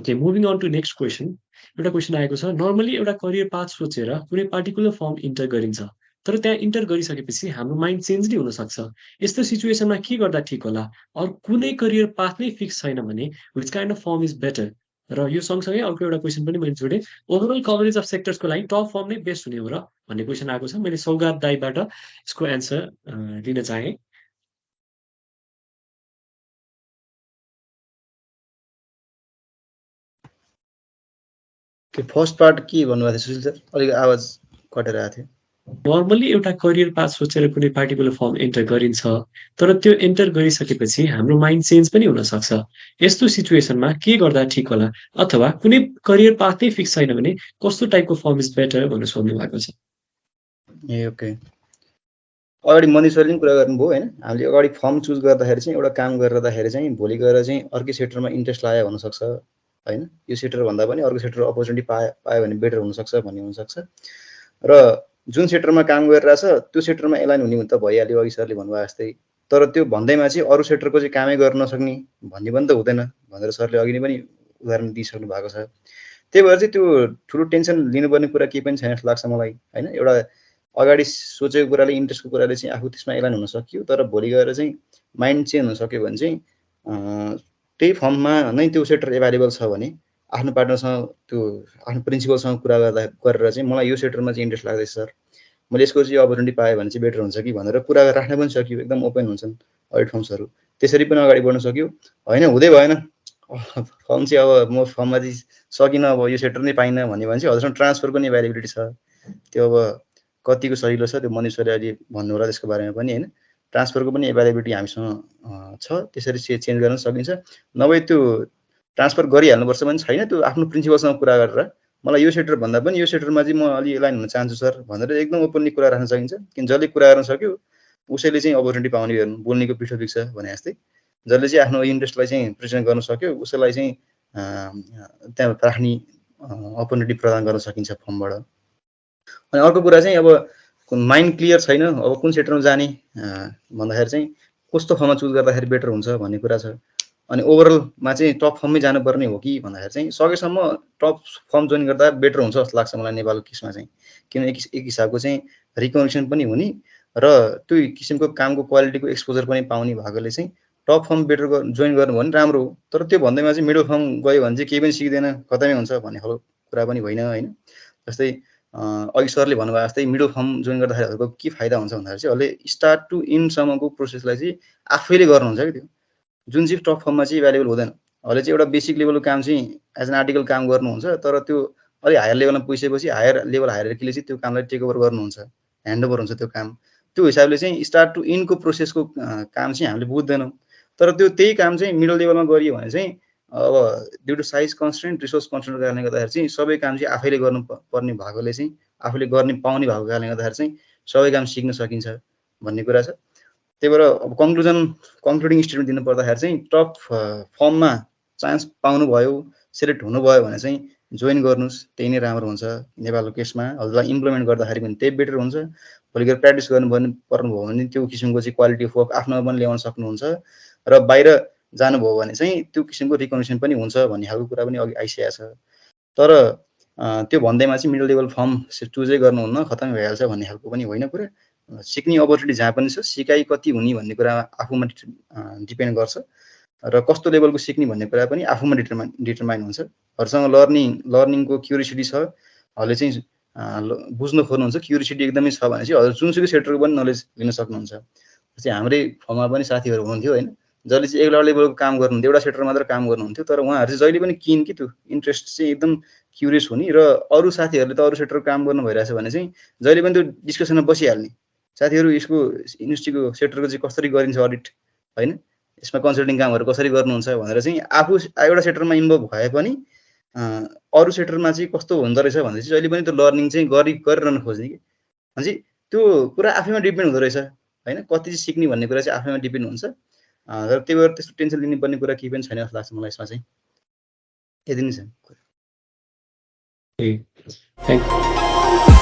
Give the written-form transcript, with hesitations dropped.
Okay, moving on to next question. एउटा question आएको छ, नर्मली एउटा करियर पाथ सोचेर कुनै पार्टिकुलर फर्म इन्टर गरिन्छ, तर त्यहाँ इन्टर गरिसकेपछि हाम्रो माइन्ड चेन्ज नै हुनसक्छ। यस्तो सिचुएसनमा के गर्दा ठिक होला? अरू कुनै करियर पाथ नै फिक्स छैन भने which kind of form is better? र यो सँगसँगै अर्को एउटा क्वेसन पनि मैले जोडेँ, ओभरअल कभरेज अफ सेक्टर्सको लागि टप फर्म नै बेस्ट हुने हो र भन्ने क्वेसन आएको छ। मैले सौगात दाईबाट यसको एन्सर लिन चाहेँ। फर्स्ट पार्ट के भन्नुभएको थियो सुशील सर? अलिक आवाज कटेर आएको थियो। नर्मली एउटा करियर पाथ सोचेर कुनै पार्टिकुलर फर्म इन्टर गरिन्छ, तर त्यो इन्टर गरिसकेपछि हाम्रो माइन्ड चेन्ज पनि हुन सक्छ। यस्तो सिचुएसनमा के गर्दा ठिक होला? अथवा कुनै करियर पाथ नै फिक्स छैन भने कस्तो टाइपको फर्म इज बेटर भनेर सोध्नु भएको छ। ए ओके, अगाडि मनिष सरले पनि कुरा गर्नुभयो होइन, हामीले अगाडि फर्म चुज गर्दाखेरि चाहिँ एउटा काम गरिरहँदाखेरि चाहिँ भोलि गएर चाहिँ अर्कै सेक्टरमा इन्ट्रेस्ट लाग्यो हुनसक्छ होइन, यो सेक्टर भन्दा पनि अर्को सेक्टर अपर्च्युनिटी पायो भने बेटर हुनसक्छ भन्ने हुनसक्छ। र जुन सेक्टरमा काम गरिरहेछ त्यो सेक्टरमा एलाइन हुने त भइहाल्यो अघि सरले भन्नुभयो जस्तै, तर त्यो भन्दैमा चाहिँ अरू सेक्टरको चाहिँ कामै गर्न नसक्ने भन्ने पनि त हुँदैन भनेर सरले अघि नै पनि उदाहरण दिइसक्नु भएको छ। त्यही भएर चाहिँ त्यो ठुलो टेन्सन लिनुपर्ने कुरा केही पनि छैन जस्तो लाग्छ मलाई होइन। एउटा अगाडि सोचेको कुराले इन्ट्रेस्टको कुराले चाहिँ आफू त्यसमा एलाइन हुन सक्यो, तर भोलि गएर चाहिँ माइन्ड चेन्ज हुन सक्यो भने चाहिँ त्यही फर्ममा नै त्यो सेक्टर एभाइलेबल छ भने आफ्नो पार्टनरसँग त्यो आफ्नो प्रिन्सिपलसँग कुरा गरेर चाहिँ मलाई यो सेक्टरमा चाहिँ इन्ट्रेस्ट लाग्दैछ सर, मैले यसको चाहिँ अपर्च्युनिटी पाएँ भने चाहिँ बेटर हुन्छ कि भनेर कुरा राख्न पनि सक्यो। एकदम ओपन हुन्छन् अडिट फर्म्सहरू, त्यसरी पनि अगाडि बढ्न सक्यो। होइन हुँदै भएन फर्म चाहिँ अब म फर्ममा चाहिँ सकिनँ, अब यो सेक्टर नै पाइनँ भन्यो भने चाहिँ हजुरसँग ट्रान्सफरको नि एभाइलेबिलिटी छ। त्यो अब कतिको सजिलो छ त्यो मनिष सरले अहिले भन्नु होला त्यसको बारेमा पनि होइन, ट्रान्सफरको पनि एभाइलेबिलिटी हामीसँग छ, त्यसरी चेन्ज गर्न सकिन्छ। नभए त्यो ट्रान्सफर गरिहाल्नुपर्छ भने छैन, त्यो आफ्नो प्रिन्सिपलसँग कुरा गरेर मलाई यो सेक्टर भन्दा पनि यो सेक्टरमा चाहिँ म अलि एलाइन हुन चाहन्छु सर भनेर एकदम ओपनली कुरा राख्न सकिन्छ। किन जसले कुरा गर्न सक्यो उसैले चाहिँ अपर्च्युनिटी पाउने हेर्नु, बोल्नेको पिठो बिग्छ भने जस्तै जसले चाहिँ आफ्नो इन्ट्रेस्टलाई चाहिँ प्रेजेन्ट गर्न सक्यो उसैलाई चाहिँ त्यहाँ राख्ने अपर्च्युनिटी प्रदान गर्न सकिन्छ फर्मबाट। अनि अर्को कुरा चाहिँ अब माइन्ड क्लियर छैन अब कुन सेक्टरमा जाने भन्दाखेरि चाहिँ कस्तो फर्ममा चुज गर्दाखेरि बेटर हुन्छ भन्ने कुरा छ। अनि ओभरअलमा चाहिँ टप फर्ममै जानुपर्ने हो कि भन्दाखेरि चाहिँ सकेसम्म टप फर्म जोइन गर्दा बेटर हुन्छ जस्तो लाग्छ मलाई नेपालको केसमा चाहिँ। किन एक हिसाबको चाहिँ रिकग्निसन पनि हुने र त्यो किसिमको कामको क्वालिटीको एक्सपोजर पनि पाउने भएकोले चाहिँ टप फर्म बेटर जोइन गर्नु भने राम्रो हो। तर त्यो भन्दैमा चाहिँ मिडल फर्म गयो भने चाहिँ केही पनि सिक्दैन, खतमै हुन्छ भन्ने खालको कुरा पनि होइन होइन। जस्तै अघि सरले भन्नुभयो जस्तै मिडल फर्म जोइन गर्दाखेरिको के फाइदा हुन्छ भन्दाखेरि चाहिँ अहिले स्टार्ट टु इन्डसम्मको प्रोसेसलाई चाहिँ आफैले गर्नुहुन्छ कि त्यो जुन चाहिँ टप फर्ममा चाहिँ एभाइलेबल हुँदैन। अहिले चाहिँ एउटा बेसिक लेभलको काम चाहिँ एज एन आर्टिकल काम गर्नुहुन्छ, तर त्यो अलिक हायर लेभलमा पुगेपछि हायर लेभल हायरकीले चाहिँ त्यो कामलाई टेक ओभर गर्नुहुन्छ, ह्यान्डओभर हुन्छ त्यो काम। त्यो हिसाबले चाहिँ स्टार्ट टु इन्डको प्रोसेसको काम चाहिँ हामीले बुझ्दैनौँ। तर त्यो त्यही काम चाहिँ मिडल लेभलमा गरियो भने चाहिँ अब due to size constraint resource कन्स्ट्रेन्टको कारणले गर्दाखेरि चाहिँ सबै काम चाहिँ आफैले गर्नुपर्ने भएकोले चाहिँ आफूले गर्ने पाउने भएको कारणले गर्दाखेरि चाहिँ सबै काम सिक्न सकिन्छ भन्ने कुरा छ। त्यही भएर अब कन्क्लुडिङ स्टेटमेन्ट दिनु पर्दाखेरि चाहिँ टप फर्ममा चान्स पाउनुभयो, सेलेक्ट हुनुभयो भने चाहिँ जोइन गर्नुहोस्, त्यही नै राम्रो हुन्छ नेपालको केसमा। हजुरलाई इम्प्लिमेन्ट गर्दाखेरि पनि त्यही बेटर हुन्छ। भोलि गएर प्र्याक्टिस पर्नुभयो भने त्यो किसिमको चाहिँ क्वालिटी अफ वर्क आफ्नोमा पनि ल्याउन सक्नुहुन्छ र बाहिर जानुभयो भने चाहिँ त्यो किसिमको रिकग्निसन पनि हुन्छ भन्ने खालको कुरा पनि अघि आइसकेको छ। तर त्यो भन्दैमा चाहिँ मिडल लेभल फर्म चुजै गर्नुहुन्न खतमै भइहाल्छ भन्ने खालको पनि होइन कुरा। सिक्ने अपर्च्युनिटी जहाँ पनि छ, सिकाइ कति हुने भन्ने कुरा आफूमा डिपेन्ड गर्छ र कस्तो लेभलको सिक्ने भन्ने कुरा पनि आफूमा डिटरमाइन हुन्छ। हजुरसँग लर्निङको क्युरियोसिटी छ, हजुरले चाहिँ बुझ्न खोज्नुहुन्छ, क्युरियोसिटी एकदमै छ भने चाहिँ हजुर जुनसुकै सेक्टरको पनि नलेज लिन सक्नुहुन्छ। जस्तै हाम्रै फर्ममा पनि साथीहरू हुनुहुन्थ्यो होइन, जसले चाहिँ एउटा लेभलको काम गर्नुहुन्थ्यो, एउटा सेक्टर मात्र काम गर्नुहुन्थ्यो, तर उहाँहरू चाहिँ जहिले पनि किन कि त्यो इन्ट्रेस्ट चाहिँ एकदम क्युरियस हुने र अरू साथीहरूले त अरू सेक्टरको काम गर्नु भइरहेछ भने चाहिँ जहिले पनि त्यो डिस्कसनमा बसिहाल्ने। साथीहरू यसको इन्डस्ट्रीको सेक्टरको चाहिँ कसरी गरिन्छ अडिट होइन, यसमा कन्सल्टिङ कामहरू कसरी गर्नुहुन्छ भनेर चाहिँ आफू एउटा सेक्टरमा इन्भल्भ भए पनि अरू सेक्टरमा चाहिँ कस्तो हुँदो रहेछ भनेर चाहिँ जहिले पनि त्यो लर्निङ चाहिँ गरिरहन खोज्ने कि भनेपछि त्यो कुरा आफैमा डिपेन्ड हुँदो रहेछ होइन। कति चाहिँ सिक्ने भन्ने कुरा चाहिँ आफैमा डिपेन्ड हुन्छ। र त्यही भएर त्यस्तो टेन्सन लिनुपर्ने कुरा केही पनि छैन जस्तो लाग्छ मलाई यसमा चाहिँ। यति नै छ। Thank you.